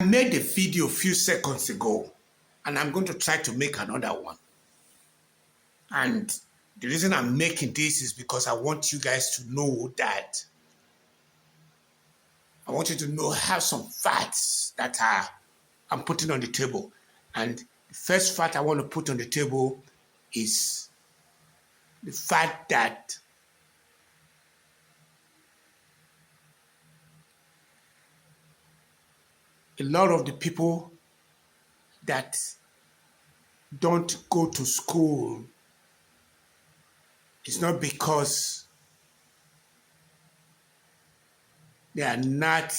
I made a video a few seconds ago, and I'm going to try to make another one. And the reason I'm making this is because I want you guys to know that I want you to know have some facts that I'm putting on the table. And the first fact I want to put on the table is the fact that a lot of the people that don't go to school, it's not because they are not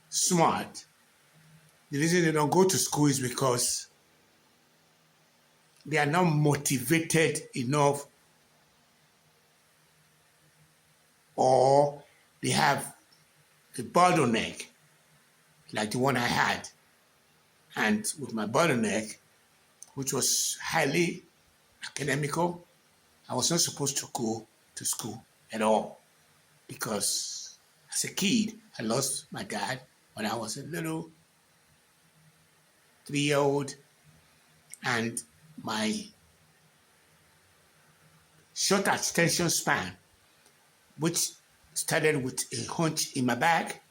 smart. The reason they don't go to school is because they are not motivated enough, or they have a bottleneck like the one I had. And with my bottleneck, which was highly academical, I was not supposed to go to school at all because as a kid, I lost my dad when I was a little 3-year-old, and my short attention span, which started with a hunch in my back,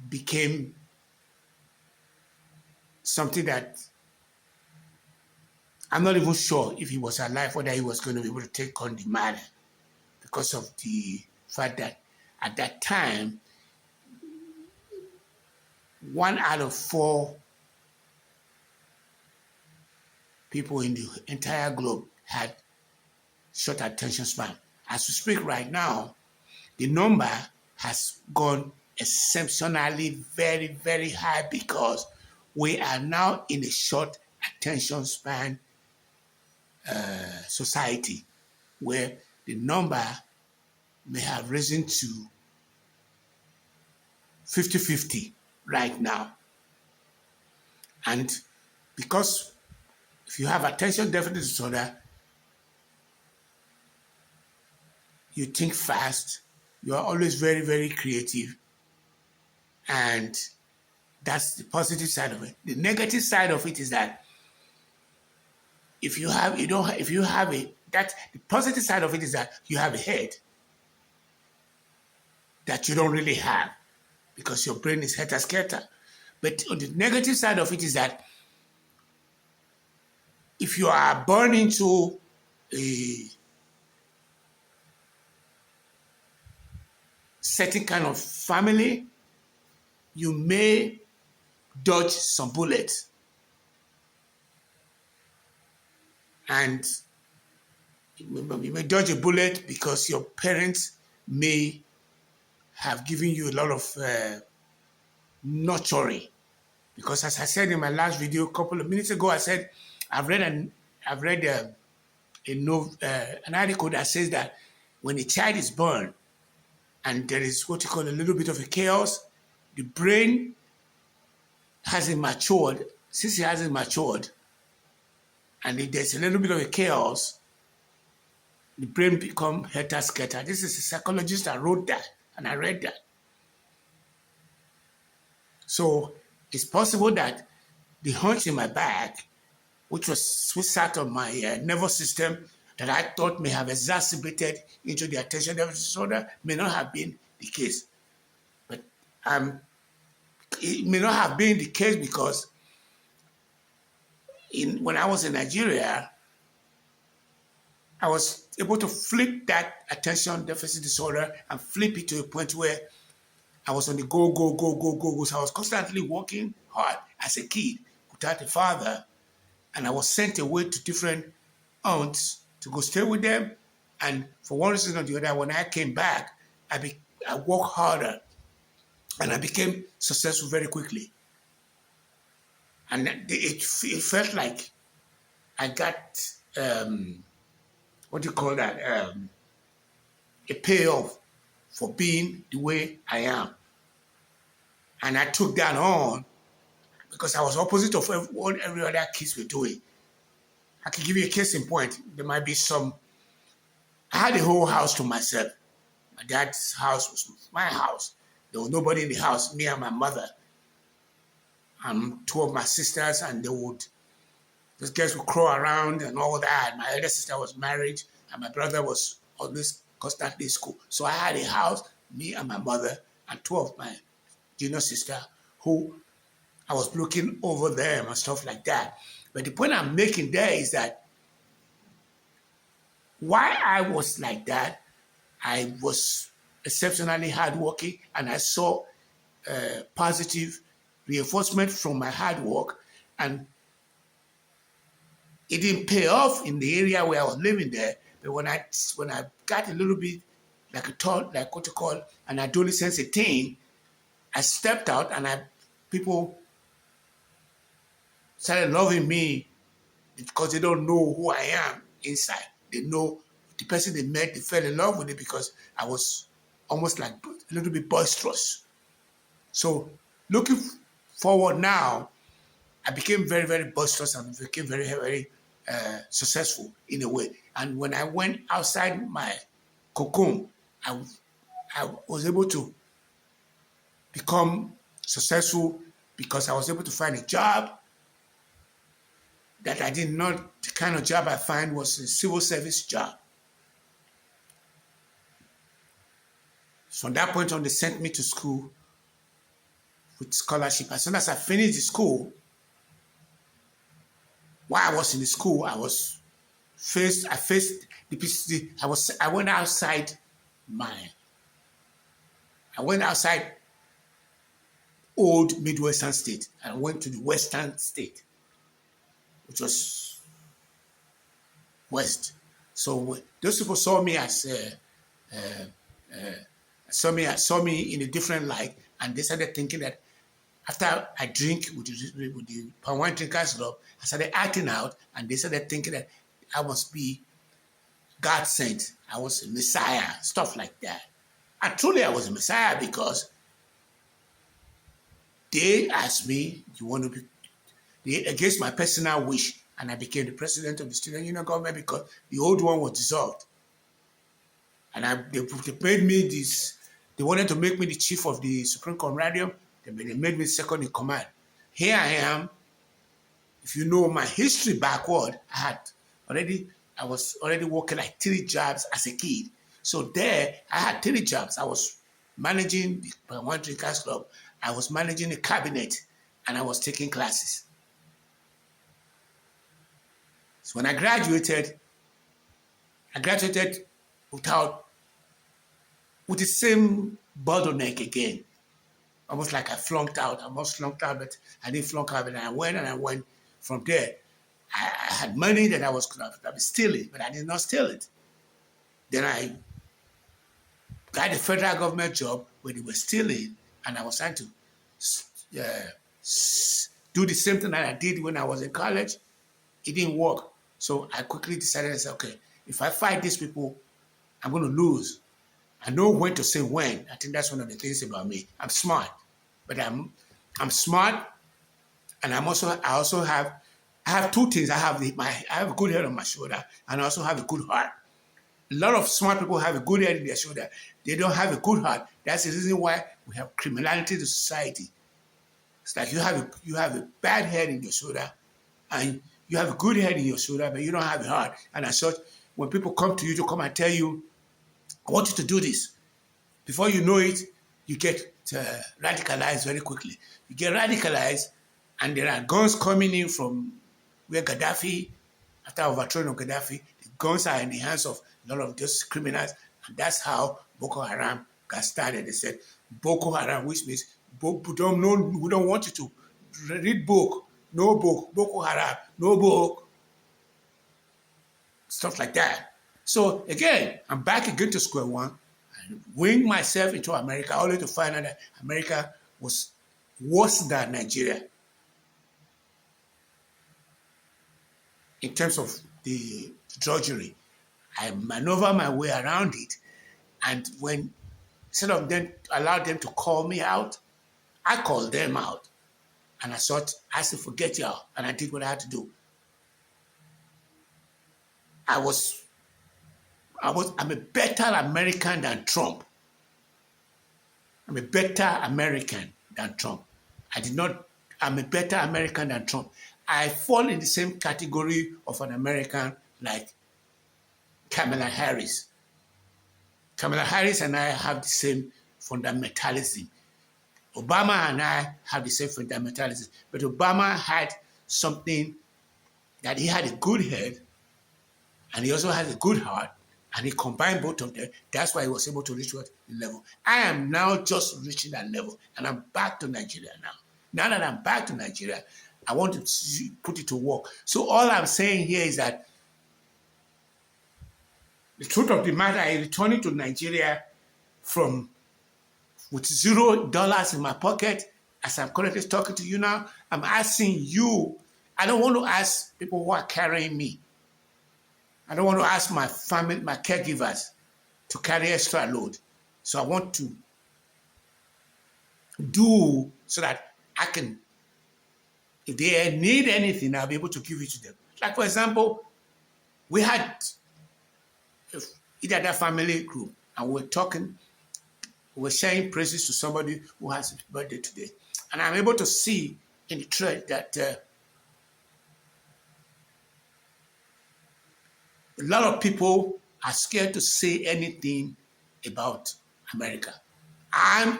became something that I'm not even sure if he was alive, whether he was going to be able to take on the matter, because of the fact that at that time, 1 out of 4 people in the entire globe had short attention span. As we speak right now, the number has gone exceptionally very, very high because we are now in a short attention span society where the number may have risen to 50-50 right now. And because if you have attention deficit disorder, you think fast, you are always very, very creative, and that's the positive side of it. The negative side of it is that the positive side of it is that you have a head that you don't really have because your brain is helter-skelter. But on the negative side of it is that if you are born into a certain kind of family, you may dodge some bullets. And you may dodge a bullet because your parents may have given you a lot of nurturing. Because as I said in my last video a couple of minutes ago, I said I've read an article that says that when a child is born and there is what you call a little bit of a chaos, the brain hasn't matured. Since it hasn't matured, and if there's a little bit of a chaos, the brain becomes helter-skelter. This is a psychologist that wrote that, and I read that. So it's possible that the hunch in my back, which sat on my nervous system, that I thought may have exacerbated into the attention deficit disorder, may not have been the case. But it may not have been the case because when I was in Nigeria, I was able to flip that attention deficit disorder and flip it to a point where I was on the go. So I was constantly working hard as a kid without a father, and I was sent away to different aunts to go stay with them. And for one reason or the other, when I came back, I worked harder, and I became successful very quickly. And it felt like I got what do you call that? A payoff for being the way I am. And I took that on because I was opposite of what every other kids were doing. I can give you a case in point. There might be some I had the whole house to myself. My dad's house was my house. There was nobody in the house, me and my mother and two of my sisters, and those girls would crawl around and all that. My elder sister was married, and my brother was always constantly in school. So I had a house, me and my mother, and two of my junior sister who I was looking over them and stuff like that. But the point I'm making there is that why I was like that, I was exceptionally hardworking, and I saw positive reinforcement from my hard work, and it didn't pay off in the area where I was living there. But when I got a little bit like a thought, like what you call an adolescence thing, I stepped out, and people started loving me because they don't know who I am inside. They know the person they met, they fell in love with it because I was almost like a little bit boisterous. So looking forward now, I became very, very boisterous and became very, very successful in a way. And when I went outside my cocoon, I, I was able to become successful because I was able to find a job that I did not, the kind of job I find was a civil service job. So from that point on, they sent me to school with scholarship. As soon as I finished the school, while I was in the school, I faced the PCC. I went outside old Midwestern state and went to the Western state, which was West. So those people saw me saw me in a different light, and they started thinking that after I drink with the palm wine drinkers club, I started acting out, and they started thinking that I must be God sent. I was a Messiah, stuff like that. And truly, I was a Messiah because they asked me, "You want to be?" Against my personal wish, and I became the president of the student union government because the old one was dissolved. And they made me this. They wanted to make me the chief of the Supreme Commandarium. They made me second in command. Here I am. If you know my history backward, I was already working like 3 jobs as a kid. So there, I had 3 jobs. I was managing the One Drinkers Club. I was managing a cabinet, and I was taking classes. So when I graduated with the same bottleneck again. Almost like I flunked out. I almost flunked out, but I didn't flunk out. But I went from there. I had money that I was stealing, but I did not steal it. Then I got a federal government job where they were stealing, and I was trying to do the same thing that I did when I was in college. It didn't work. So I quickly decided, I said, okay, if I fight these people, I'm going to lose. I know when to say when. I think that's one of the things about me. I'm smart, but I'm smart, and I have 2 things. I have a good head on my shoulder, and I also have a good heart. A lot of smart people have a good head in their shoulder. They don't have a good heart. That's the reason why we have criminality in society. It's like you have a bad head in your shoulder, and you have a good head in your shoulder, but you don't have a heart. And as such, when people come to you to come and tell you, I want you to do this, before you know it, you get radicalized very quickly. You get radicalized, and there are guns coming in from where Gaddafi, after overthrowing of Gaddafi, the guns are in the hands of a lot of those criminals, and that's how Boko Haram got started. They said Boko Haram, which means we don't want you to read book, no book, Boko Haram, no book, stuff like that. So again, I'm back again to square one. I wing myself into America, only to find out that America was worse than Nigeria in terms of the drudgery. I maneuver my way around it, and when instead of them allow them to call me out, I called them out, and I said, forget y'all, and I did what I had to do. I was I'm a better American than Trump. I'm a better American than Trump. I'm a better American than Trump. I fall in the same category of an American like Kamala Harris. Kamala Harris and I have the same fundamentalism. Obama and I have the same fundamentalism. But Obama had something that he had a good head and he also has a good heart, and he combined both of them. That's why he was able to reach what level. I am now just reaching that level, and I'm back to Nigeria now. Now that I'm back to Nigeria, I want to put it to work. So all I'm saying here is that the truth of the matter, I returning to Nigeria with $0 in my pocket, as I'm currently talking to you now. I'm asking you. I don't want to ask people who are carrying me. I don't want to ask my family, my caregivers, to carry extra load. So I want to do so that I can, if they need anything, I'll be able to give it to them. Like, for example, we had either that family group, and we're talking, we're sharing praises to somebody who has his birthday today. And I'm able to see in the thread that a lot of people are scared to say anything about America. I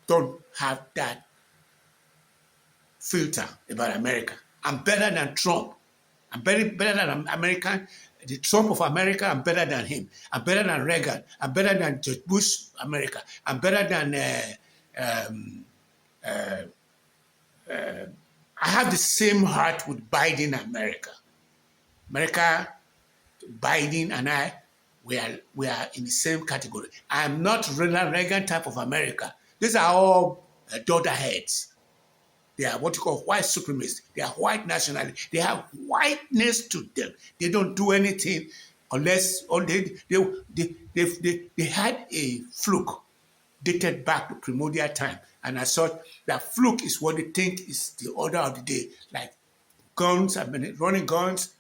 don't have that filter about America. I'm better than Trump. I'm better than American. The Trump of America, I'm better than him. I'm better than Reagan. I'm better than George Bush, America. I'm better than I have the same heart with Biden, America. Biden and I, we are in the same category. I am not Ronald Reagan type of America. These are all daughter heads. They are what you call white supremacists. They are white nationalists. They have whiteness to them. They don't do anything unless they had a fluke dated back to primordial time. And I thought that fluke is what they think is the order of the day, like guns, running guns,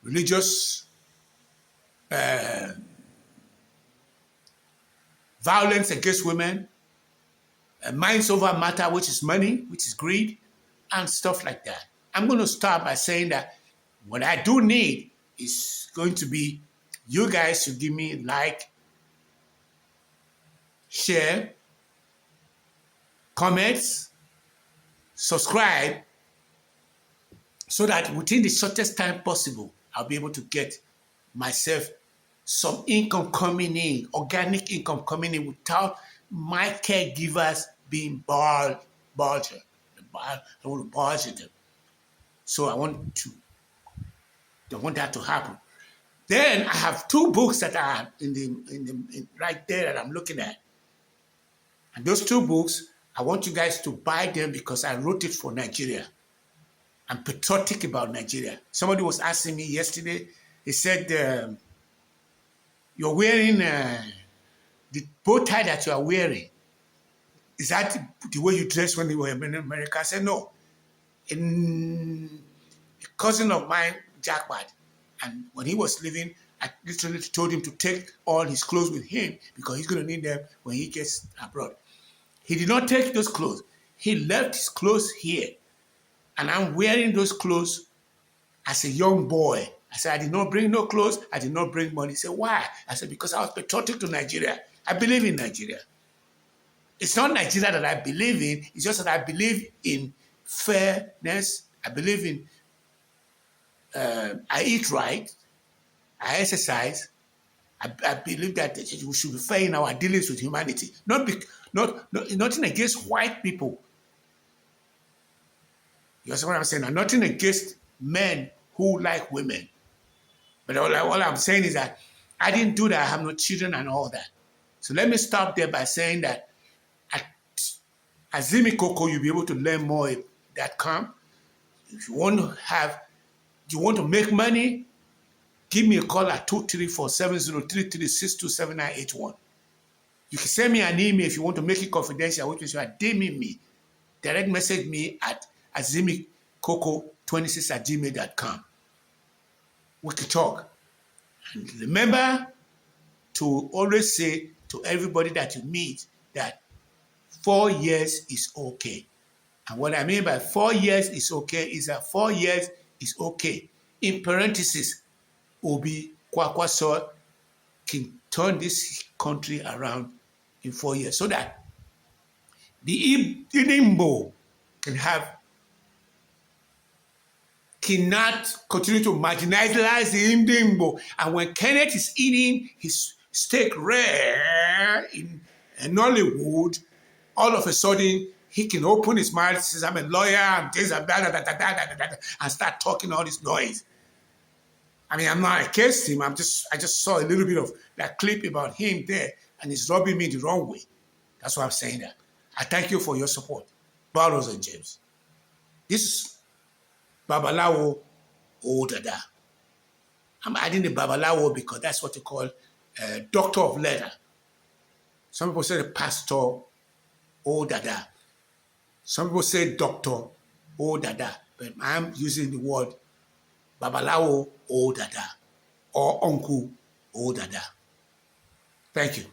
religious violence against women, minds over matter, which is money, which is greed, and stuff like that. I'm going to start by saying that what I do need is going to be you guys to give me like, share, comments, subscribe, so that within the shortest time possible, I'll be able to get myself some income coming in, organic income coming in without my caregivers being barged. I want to barge them. So I want that to happen. Then I have 2 books that are in right there that I'm looking at. And those 2 books, I want you guys to buy them because I wrote it for Nigeria. I'm patriotic about Nigeria. Somebody was asking me yesterday, he said, you're wearing the bow tie that you are wearing. Is that the way you dress when you were in America? I said, no. A cousin of mine, Jackpot, and when he was leaving, I literally told him to take all his clothes with him because he's going to need them when he gets abroad. He did not take those clothes. He left his clothes here. And I'm wearing those clothes as a young boy. I said, I did not bring no clothes. I did not bring money. He said, why? I said, because I was patriotic to Nigeria. I believe in Nigeria. It's not Nigeria that I believe in. It's just that I believe in fairness. I believe in, I eat right. I exercise. I believe that we should be fair in our dealings with humanity. Nothing against white people. You understand what I'm saying? Nothing against men who like women. But all I'm saying is that I didn't do that. I have no children and all that. So let me stop there by saying that at Azimi Koko, you'll be able to learn more at that camp. If you want to make money, give me a call at 234-7033-627981. You can send me an email if you want to make it confidential, which is you are DMing me. Direct message me at azimikoko26@gmail.com. We can talk. And remember, to always say to everybody that you meet that 4 years is okay. And what I mean by 4 years is okay is that 4 years is okay. In parentheses, Obi Kwakwaso can turn this country around in 4 years so that the Igbo cannot continue to marginalize the Igbo. And when Kenneth is eating his steak rare in Nollywood, all of a sudden he can open his mouth, says, I'm a lawyer, and this and that, and start talking all this noise. I mean, I'm not against him. I just saw a little bit of that clip about him there, and he's rubbing me the wrong way. That's why I'm saying that. I thank you for your support, Barrows and James. This is Babalawo Odada. I'm adding the Babalawo because that's what they call doctor of letter. Some people say the pastor Odada. Some people say doctor Odada, but I'm using the word Babalawo Odada or Uncle Odada. Thank you.